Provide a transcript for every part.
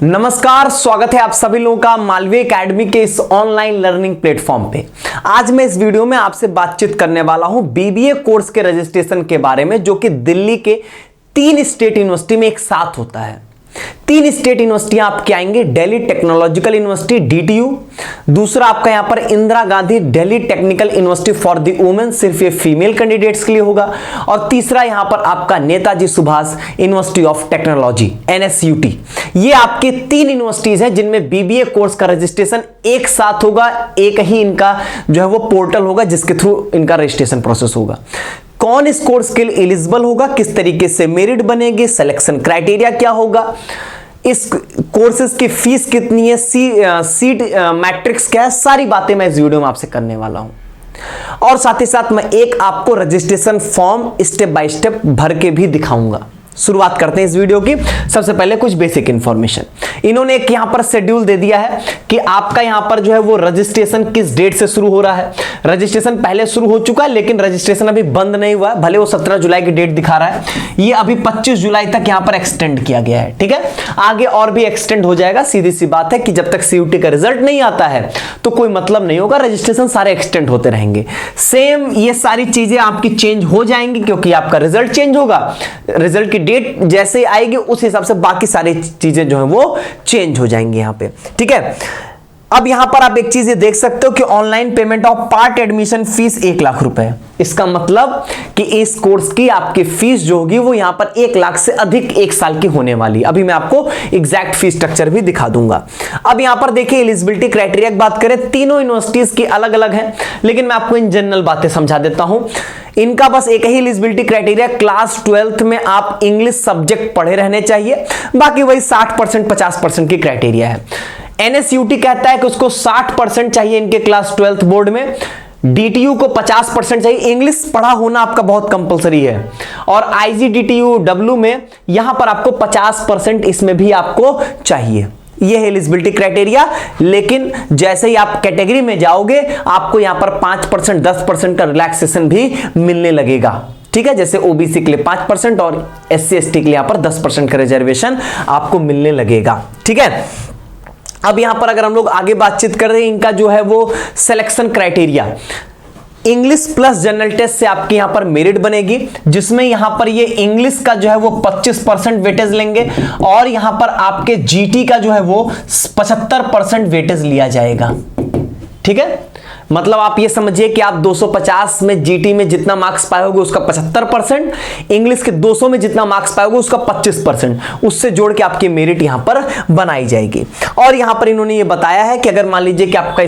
नमस्कार, स्वागत है आप सभी लोगों का मालवीय एकेडमी के इस ऑनलाइन लर्निंग प्लेटफॉर्म पे। आज मैं इस वीडियो में आपसे बातचीत करने वाला हूं बीबीए कोर्स के रजिस्ट्रेशन के बारे में, जो कि दिल्ली के 3 स्टेट यूनिवर्सिटी में एक साथ होता है। 3 स्टेट यूनिवर्सिटियां आपके आएंगे, दिल्ली टेक्नोलॉजिकल यूनिवर्सिटी DTU, दूसरा आपका यहां पर Indira Gandhi Delhi technical university for the women, सिर्फ ये फीमेल कैंडिडेट्स के लिए होगा, और तीसरा यहां पर आपका Netaji Subhash university of technology NSUT। ये आपके 3 यूनिवर्सिटीज हैं जिनमें बीबीए कोर्स का रजिस्ट्रेशन एक साथ होगा। एक ही इनका जो है वो पोर्टल होगा जिसके थ्रू इनका रजिस्ट्रेशन प्रोसेस होगा। कौन इस कोर्स के लिए एलिजिबल होगा, किस तरीके से मेरिट बनेगी, सिलेक्शन क्राइटेरिया क्या होगा, इस कोर्सेज की फीस कितनी है, सीट मैट्रिक्स क्या है, सारी बातें मैं इस वीडियो में आपसे करने वाला हूं। और साथ ही साथ मैं एक आपको registration form step by step भर के भी दिखाऊंगा। शुरुआत करते हैं इस वीडियो की। सबसे पहले कुछ बेसिक इंफॉर्मेशन। इन्होंने एक यहां पर शेड्यूल दे दिया है कि आपका यहां पर जो है वो रजिस्ट्रेशन किस डेट से शुरू हो रहा है। रजिस्ट्रेशन पहले शुरू हो चुका है, लेकिन रजिस्ट्रेशन अभी बंद नहीं हुआ है। भले वो 17 जुलाई की डेट दिखा रहा है, ये अभी 25 जुलाई तक यहां पर एक्सटेंड किया गया है। ठीक है, आगे और भी एक्सटेंड हो जाएगा। सीधी सी बात है कि जब तक CUT का रिजल्ट नहीं आता है तो कोई मतलब नहीं होगा, रजिस्ट्रेशन सारे एक्सटेंड होते रहेंगे। सेम ये सारी चीजें आपकी चेंज हो जाएंगी क्योंकि आपका रिजल्ट चेंज होगा। रिजल्ट की डेट जैसे आएगी उस हिसाब से बाकी सारी चीजें जो है वो चेंज हो जाएंगी यहां पे। ठीक है, अब यहां पर आप एक चीज ये देख सकते हो कि online payment of part admission fees 1 lakh रुपए। इसका मतलब कि इस कोर्स की आपकी फीस जो होगी वो यहां पर 1 लाख से अधिक 1 साल की होने वाली। अभी मैं आपको एग्जैक्ट फीस स्ट्रक्चर भी दिखा दूंगा। अब यहां पर देखिए एलिजिबिलिटी क्राइटेरिया की बात करें, तीनों यूनिवर्सिटीज की अलग अलग है, लेकिन मैं आपको इन जनरल बातें समझा देता हूं। इनका बस एक ही एलिजिबिलिटी क्राइटेरिया, क्लास 12th में आप इंग्लिश सब्जेक्ट पढ़े रहने चाहिए। बाकी वही 60% 50% की क्राइटेरिया है। NSUT कहता है कि उसको 60% चाहिए इनके क्लास 12th बोर्ड में। DTU को 50% चाहिए। इंग्लिश पढ़ा होना आपका बहुत कंपलसरी है। और IGDTU W में यहां पर आपको 50% इसमें भी आपको चाहिए। यह है एलिजिबिलिटी क्राइटेरिया। लेकिन जैसे ही आप कैटेगरी में जाओगे आपको यहां पर 5% 10% का रिलैक्सेशन भी मिलने लगेगा। ठीक है, जैसे OBC के लिए 5% और SC ST के लिए यहां पर 10% का रिजर्वेशन आपको मिलने लगेगा। ठीक है, अब यहां पर अगर हम लोग आगे बातचीत कर रहे हैं, इनका जो है वो selection criteria, English plus general test से आपकी यहां पर मेरिट बनेगी, जिसमें यहां पर ये इंग्लिश का जो है वो 25% वेटेज लेंगे और यहां पर आपके GT का जो है वो 75% वेटेज लिया जाएगा। ठीक है, मतलब आप ये समझिए कि आप 250 में GT में जितना मार्क्स पाओगे उसका 75%, इंग्लिश के 200 में जितना मार्क्स पाओगे उसका 25%, उससे जोड़ के आपकी मेरिट यहां पर बनाई जाएगी। और यहां पर इन्होंने ये बताया है कि अगर मान लीजिए कि आपका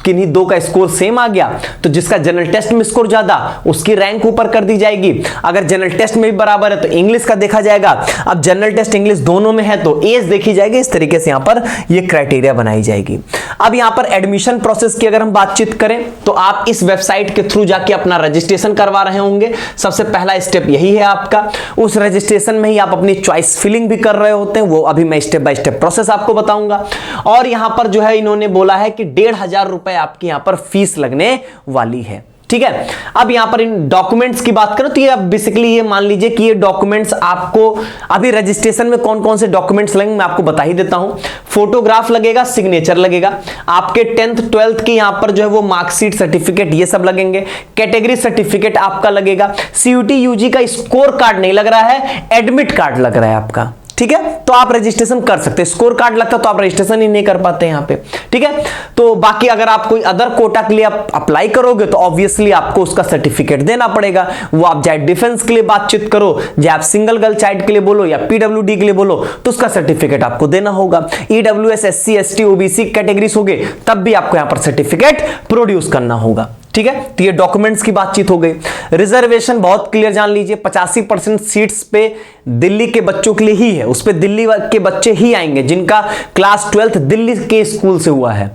किन्हीं 2 का स्कोर सेम आ गया तो जिसका जनरल टेस्ट में स्कोर ज्यादा उसकी रैंक ऊपर कर दी जाएगी। अगर जनरल टेस्ट में भी बराबर है तो इंग्लिश का देखा जाएगा। अब जनरल टेस्ट इंग्लिश दोनों में है तो एज देखी जाएगी। इस तरीके से यहां पर यह क्राइटेरिया बनाई जाएगी। अब यहां पर एडमिशन प्रोसेस की अगर हम बातचीत करें तो आप इस वेबसाइट के थ्रू जाके अपना रजिस्ट्रेशन करवा रहे होंगे। सबसे पहला स्टेप यही है आपका। उस रजिस्ट्रेशन में ही आप अपनी चॉइस फिलिंग भी कर रहे होते हैं, वो अभी मैं स्टेप बाय स्टेप प्रोसेस आपको बताऊंगा। और यहां पर जो है इन्होंने बोला है कि 1500 रुपए आपकी यहां पर फीस लगने वाली है। ठीक है, अब यहां पर इन डॉक्यूमेंट्स की बात करो तो ये बेसिकली ये मान लीजिए कि ये डॉक्यूमेंट्स आपको अभी रजिस्ट्रेशन में कौन कौन से डॉक्यूमेंट्स लगेंगे मैं आपको बता ही देता हूं। फोटोग्राफ लगेगा, सिग्नेचर लगेगा, आपके 10th 12th की यहां पर जो है वो मार्कशीट, सर्टिफिकेट ये सब लगेंगे, कैटेगरी सर्टिफिकेट आपका लगेगा, CUT UG का स्कोर कार्ड नहीं लग रहा है, एडमिट कार्ड लग रहा है आपका। ठीक है, तो आप रजिस्ट्रेशन कर सकते हैं। स्कोर कार्ड लगता तो आप रजिस्ट्रेशन ही नहीं कर पाते यहां पे। ठीक है, तो बाकी अगर आप कोई अदर कोटा के लिए आप अप्लाई करोगे तो ऑब्वियसली आपको उसका सर्टिफिकेट देना पड़ेगा। वो आप चाहे डिफेंस के लिए बातचीत करो, चाहे आप सिंगल गर्ल चाइल्ड के लिए बोलो या PWD के लिए बोलो तो उसका सर्टिफिकेट आपको देना होगा। EWS SC ST OBC categories हो गए तब भी आपको यहां पर सर्टिफिकेट प्रोड्यूस करना होगा। ठीक है, तो ये डॉक्यूमेंट्स की बातचीत हो गई। रिजर्वेशन बहुत क्लियर जान लीजिए, 85% सीट्स पे दिल्ली के बच्चों के लिए ही है। उस पे दिल्ली के बच्चे ही आएंगे जिनका क्लास 12th दिल्ली के स्कूल से हुआ है।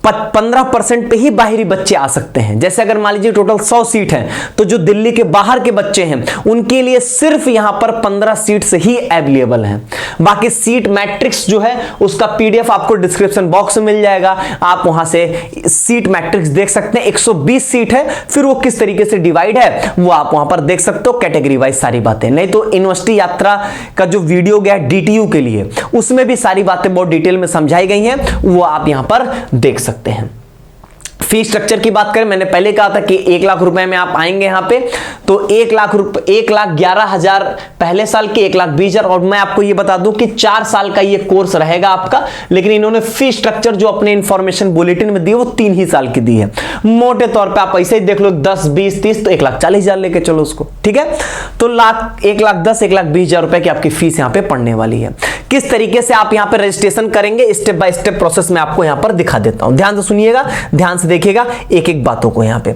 15% पे ही बाहरी बच्चे आ सकते हैं। जैसे अगर मान लीजिए टोटल 100 सीट हैं, तो जो दिल्ली के बाहर के बच्चे हैं उनके लिए सिर्फ यहां पर 15 सीट्स ही अवेलेबल हैं। बाकी सीट मैट्रिक्स जो है उसका पीडीएफ आपको डिस्क्रिप्शन बॉक्स में मिल जाएगा, आप वहां से सीट मैट्रिक्स देख सकते हैं। 120 सीट है, फिर वो किस तरीके से डिवाइड है वो आप वहां पर देख सकते हो, कैटेगरी वाइज सारी बातें। नहीं तो यूनिवर्सिटी यात्रा का जो वीडियो गया डीटीयू के लिए, उसमें भी सारी बातें बहुत डिटेल में समझाई गई हैं, वो आप यहां पर देख सकते हैं। फी स्ट्रक्चर की बात करें, मैंने पहले कहा था कि 1 लाख रुपए में आप आएंगे यहां पे, तो 1,11,000 पहले साल के, 1,20,000। और मैं आपको ये बता दूं कि 4 साल का ये कोर्स रहेगा आपका, लेकिन इन्होंने फी स्ट्रक्चर जो अपने इंफॉर्मेशन बुलेटिन में दी है वो 3 ही साल की दी है। मोटे तौर पे आप ऐसे ही देख लो 10, 20, 30, तो 1,40,000 लेके चलो उसको, ठीक है। तो 1,10,000, 1,20,000 रुपए की आपकी फीस यहां पे पड़ने वाली है। किस तरीके से आप यहां पे रजिस्ट्रेशन करेंगे, स्टेप बाय स्टेप प्रोसेस में आपको यहां पर दिखा देता हूं। ध्यान से सुनिएगा, ध्यान से देखिएगा एक एक बातों को। यहां पे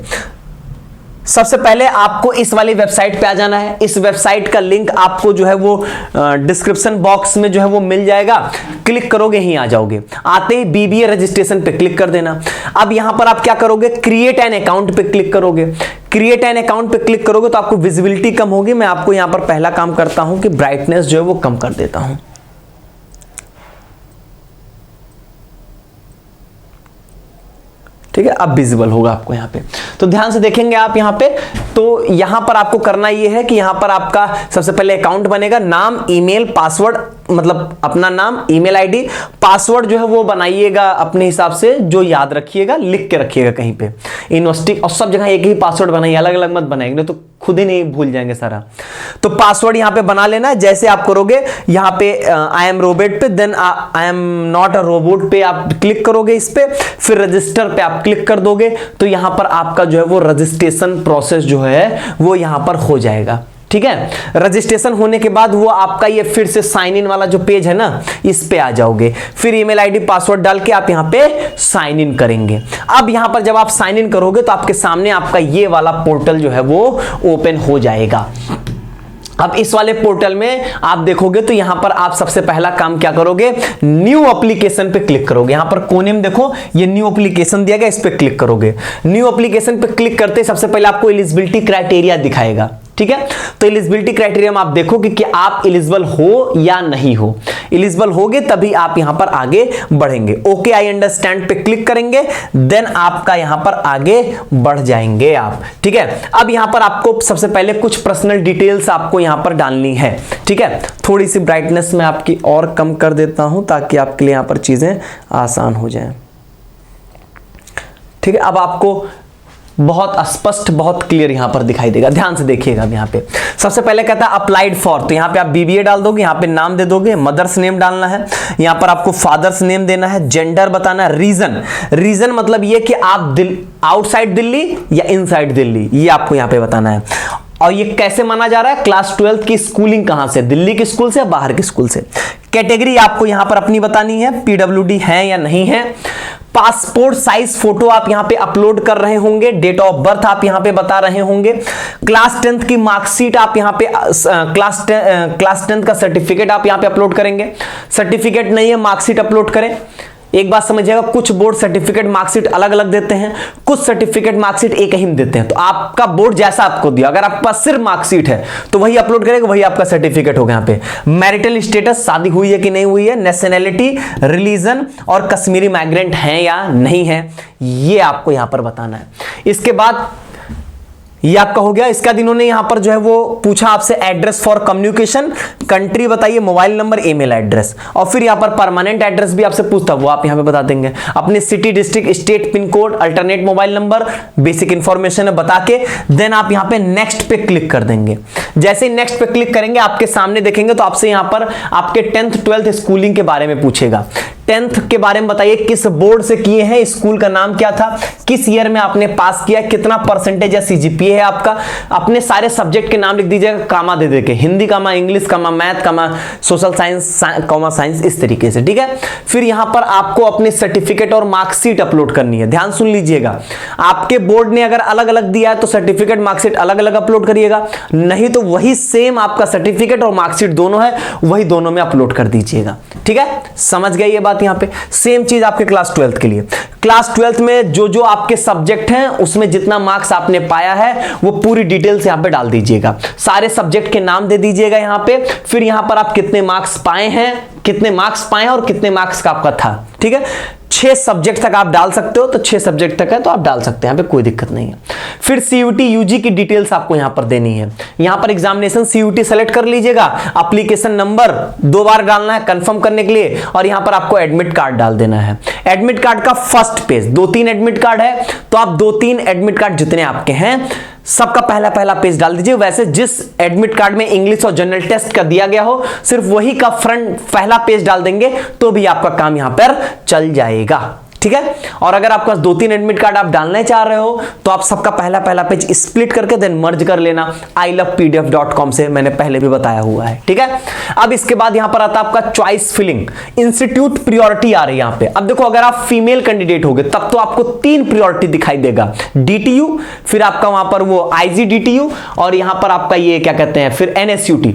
सबसे पहले आपको इस वाली वेबसाइट पे आ जाना है। इस वेबसाइट का लिंक आपको जो है वो डिस्क्रिप्शन बॉक्स में जो है वो मिल जाएगा, क्लिक करोगे ही आ जाओगे। आते ही बीबीए रजिस्ट्रेशन पे क्लिक कर देना। अब यहां पर आप क्या करोगे, क्रिएट एन अकाउंट पे क्लिक करोगे। क्रिएट एन अकाउंट पे क्लिक करोगे तो आपको विजिबिलिटी कम होगी। मैं आपको यहां पर पहला काम करता हूं कि ब्राइटनेस जो है वो कम कर देता हूं। ठीक है, अब विजिबल होगा आपको यहां पे। तो ध्यान से देखेंगे आप यहां पे, तो यहां पर आपको करना यह है कि यहां पर आपका सबसे पहले अकाउंट बनेगा। नाम, ईमेल, पासवर्ड, मतलब अपना नाम, ईमेल आईडी, पासवर्ड जो है वो बनाइएगा अपने हिसाब से, जो याद रखिएगा, लिख के रखिएगा कहीं पे। यूनिवर्सिटी और सब जगह एक ही पासवर्ड बनाइए, अलग अलग मत बनाएंगे तो खुद ही नहीं भूल जाएंगे सारा। तो पासवर्ड यहां पे बना लेना है। जैसे आप करोगे यहां पे आई एम रोबोट पे, then I am not a robot पे आप क्लिक करोगे इस पे, फिर रजिस्टर पे आप क्लिक कर दोगे, तो यहां पर आपका जो है वो रजिस्ट्रेशन प्रोसेस जो है वो यहां पर हो जाएगा। ठीक है, रजिस्ट्रेशन होने के बाद वो आपका ये फिर से साइन इन वाला जो पेज है ना, इस पे आ जाओगे। फिर ईमेल आईडी, पासवर्ड डाल के आप यहां पे साइन इन करेंगे। अब यहां पर जब आप साइन इन करोगे तो आपके सामने आपका ये वाला पोर्टल जो है वो ओपन हो जाएगा। अब इस वाले पोर्टल में आप देखोगे तो यहां पर आप सबसे पहला काम क्या करोगे, न्यू एप्लीकेशन पे क्लिक करोगे। यहां पर कोने में देखो ये न्यू एप्लीकेशन दिया गया, इस पे क्लिक करोगे। न्यू एप्लीकेशन पे क्लिक करते सबसे पहले आपको एलिजिबिलिटी क्राइटेरिया दिखाएगा। ठीक है, तो एलिजिबिलिटी क्राइटेरिया में आप देखोगे कि आप एलिजिबल हो या नहीं हो। एलिजिबल होगे तभी आप यहां पर आगे बढ़ेंगे। ओके आई अंडरस्टैंड पे क्लिक करेंगे, देन आपका यहां पर आगे बढ़ जाएंगे आप। ठीक है, अब यहां पर आपको सबसे पहले कुछ पर्सनल डिटेल्स आपको यहां पर डालनी है। ठीक है, थोड़ी सी ब्राइटनेस में आपकी और कम कर देता हूं ताकि आपके लिए यहां पर चीजें आसान हो जाएं। ठीक है, अब आपको बहुत स्पष्ट, बहुत क्लियर यहां पर दिखाई देगा। ध्यान से देखिएगा। यहां पे सबसे पहले कहता है अप्लाइड फॉर, तो यहां पे आप बीबीए डाल दोगे, यहां पे नाम दे दोगे, मदर्स नेम डालना है, यहां पर आपको फादर्स नेम देना है, जेंडर बताना है, रीजन मतलब ये कि आप आउटसाइड दिल्ली या इनसाइड दिल्ली, ये आपको यहां पे बताना है। और ये कैसे माना जा रहा है, क्लास 12 की स्कूलिंग कहां से, दिल्ली के स्कूल से या बाहर के स्कूल से। कैटेगरी आपको यहां पर अपनी बतानी है, पीडब्ल्यूडी है या नहीं है। पासपोर्ट साइज फोटो आप यहां पे अपलोड कर रहे होंगे, डेट ऑफ बर्थ आप यहां पे बता रहे होंगे, क्लास 10th की मार्कशीट आप यहां पे क्लास 10th का सर्टिफिकेट आप यहां पे अपलोड करेंगे। सर्टिफिकेट नहीं है, मार्कशीट अपलोड करें। एक बात समझिएगा, कुछ बोर्ड सर्टिफिकेट मार्कशीट अलग अलग देते हैं, कुछ सर्टिफिकेट मार्कशीट एक ही में देते हैं। तो आपका बोर्ड जैसा आपको दिया, अगर आपके पास सिर्फ मार्कशीट है तो वही अपलोड करेगा, वही आपका सर्टिफिकेट होगा। यहाँ पे मैरिटल स्टेटस, शादी हुई है कि नहीं हुई है, नेशनैलिटी, रिलीजन और कश्मीरी माइग्रेंट हैं या नहीं है, ये आपको यहां पर बताना है। इसके बाद ये आपका हो गया। इसके बाद इन्होंने यहां पर जो है वो पूछा आपसे एड्रेस फॉर कम्युनिकेशन, कंट्री बताइए, मोबाइल नंबर, ईमेल एड्रेस, और फिर यहां पर परमानेंट एड्रेस भी आपसे पूछता, वो आप यहां पे बता देंगे। अपने city, district, state, pin code, alternate mobile number, basic information बता के देन आप यहां पे नेक्स्ट पे क्लिक कर देंगे। जैसे ही नेक्स्ट पे क्लिक करेंगे आपके सामने देखेंगे तो आपसे यहां पर आपके 10th 12th स्कूलिंग के बारे में पूछेगा। 10th के बारे में बताइए, किस बोर्ड से किए हैं, स्कूल का नाम क्या था, किस ईयर में आपने पास किया, कितना परसेंटेज या सीजीपीए है आपका। अपने सारे सब्जेक्ट के नाम लिख दीजिएगा, कामा दे देके, हिंदी कामा इंग्लिश कामा मैथ कामा सोशल साइंस कामा साइंस, इस तरीके से। ठीक है, फिर यहां पर आपको अपने सर्टिफिकेट और मार्कशीट अपलोड करनी है। ध्यान सुन लीजिएगा, आपके बोर्ड ने अगर अलग अलग दिया है तो सर्टिफिकेट मार्कशीट अलग अलग अपलोड करिएगा, नहीं तो वही सेम आपका सर्टिफिकेट और मार्कशीट दोनों है, वही दोनों में अपलोड कर दीजिएगा। ठीक है, समझ गए ये बात। बात यहां पे। सेम चीज आपके क्लास 12th के लिए। क्लास 12th में जो जो आपके सब्जेक्ट हैं उसमें जितना मार्क्स आपने पाया है वो पूरी डिटेल्स यहां पे डाल दीजिएगा। सारे सब्जेक्ट के नाम दे दीजिएगा यहां पे। फिर यहां पर आप कितने मार्क्स पाए हैं, कितने मार्क्स पाए हैं और कितने मार्क्स का आपका था। ठीक है, 6 सब्जेक्ट तक आप डाल सकते हो, तो 6 सब्जेक्ट तक है तो आप डाल सकते हैं, यहां पे कोई दिक्कत नहीं है। फिर सीयूटी यूजी की डिटेल्स आपको यहां पर देनी है। यहां पर एग्जामिनेशन सीयूटी सेलेक्ट कर लीजिएगा, एप्लीकेशन नंबर 2 बार डालना है कंफर्म करने के लिए, और यहां पर आपको एडमिट कार्ड डाल देना है। एडमिट कार्ड का फर्स्ट पेज, 2-3 एडमिट कार्ड है तो आप 2-3 एडमिट कार्ड जितने आपके हैं सबका पहला पेज डाल दीजिए। वैसे जिस एडमिट कार्ड में इंग्लिश और जनरल टेस्ट का दिया गया हो सिर्फ वही का फ्रंट पहला पेज डाल देंगे तो भी आपका काम यहां पर चल जाएगा। ठीक है, और अगर आपके पास 2-3 एडमिट कार्ड आप डालने चाह रहे हो तो आप सबका पहला पेज स्प्लिट करके देन मर्ज कर लेना ilovepdf.com से, मैंने पहले भी बताया हुआ है। ठीक है, अब इसके बाद यहां पर आता है आपका चॉइस फिलिंग, इंस्टीट्यूट प्रायोरिटी आ रही है यहां पे। अब देखो अगर आप फीमेल कैंडिडेट होगे तब तो आपको 3 प्रायोरिटी दिखाई देगा, DTU, फिर आपका वहां पर वो IGDTU और यहां पर आपका ये क्या कहते हैं फिर NSUT,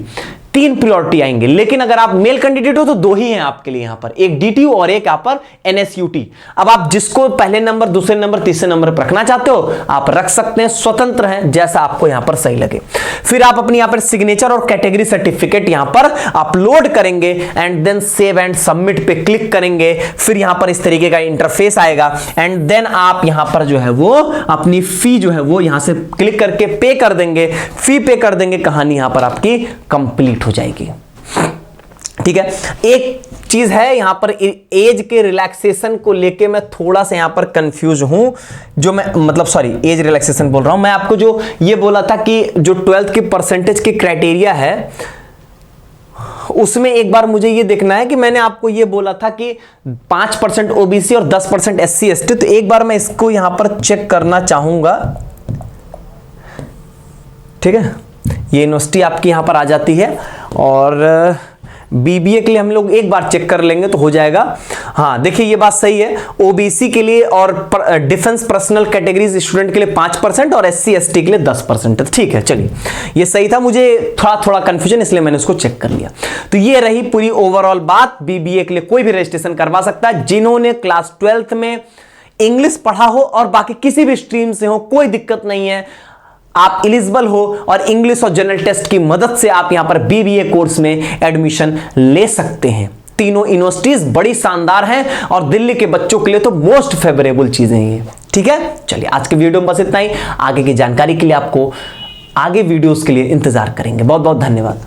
3 प्रायोरिटी आएंगे। लेकिन अगर आप मेल कैंडिडेट हो तो 2 ही हैं आपके लिए यहां पर, एक DTU और एक यहां पर NSUT। अब आप जिसको पहले नंबर, दूसरे नंबर, तीसरे नंबर पर रखना चाहते हो आप रख सकते हैं, स्वतंत्र हैं, जैसा आपको यहां पर सही लगे। फिर आप अपनी यहां पर सिग्नेचर और कैटेगरी सर्टिफिकेट यहां पर अपलोड करेंगे and then save and submit पे क्लिक करेंगे। फिर यहां पर इस तरीके का इंटरफेस आएगा एंड देन आप यहां पर जो है वो अपनी फी जो है वो यहां से क्लिक करके पे कर देंगे। फी पे कर देंगे, कहानी यहां पर आपकी कंप्लीट हो जाएगी। ठीक है, एक चीज है यहां पर एज के रिलैक्सेशन को लेके मैं थोड़ा सा यहां पर कंफ्यूज हूं, जो मैं मतलब सॉरी एज रिलैक्सेशन बोल रहा हूं मैं आपको, जो ये बोला था कि जो 12th की परसेंटेज की क्राइटेरिया है उसमें एक बार मुझे ये देखना है कि मैंने आपको ये बोला था कि 5% ओबीसी और 10% SC ST, तो एक बार मैं इसको यहां पर चेक करना चाहूंगा। ठीक है, ये यूनिवर्सिटी आपकी यहां पर आ जाती है और बीबीए के लिए हम लोग एक बार चेक कर लेंगे तो हो जाएगा। हाँ देखिए ये बात सही है, ओबीसी के लिए और डिफेंस पर्सनल कैटेगरीज स्टूडेंट के लिए 5% और SC ST के लिए 10%। ठीक है, चलिए ये सही था, मुझे थोड़ा कंफ्यूजन इसलिए मैंने उसको चेक कर लिया। तो ये रही पूरी ओवरऑल बात। बीबीए के लिए कोई भी रजिस्ट्रेशन करवा सकता है, जिन्होंने क्लास 12th में इंग्लिश पढ़ा हो और बाकी किसी भी स्ट्रीम से हो, कोई दिक्कत नहीं है, आप एलिजिबल हो और इंग्लिश और जनरल टेस्ट की मदद से आप यहां पर बीबीए कोर्स में एडमिशन ले सकते हैं। तीनों यूनिवर्सिटीज बड़ी शानदार हैं और दिल्ली के बच्चों के लिए तो मोस्ट फेवरेबल चीजें हैं। ठीक है, चलिए आज के वीडियो में बस इतना ही। आगे की जानकारी के लिए आपको आगे वीडियोस के लिए इंतजार करेंगे। बहुत बहुत धन्यवाद।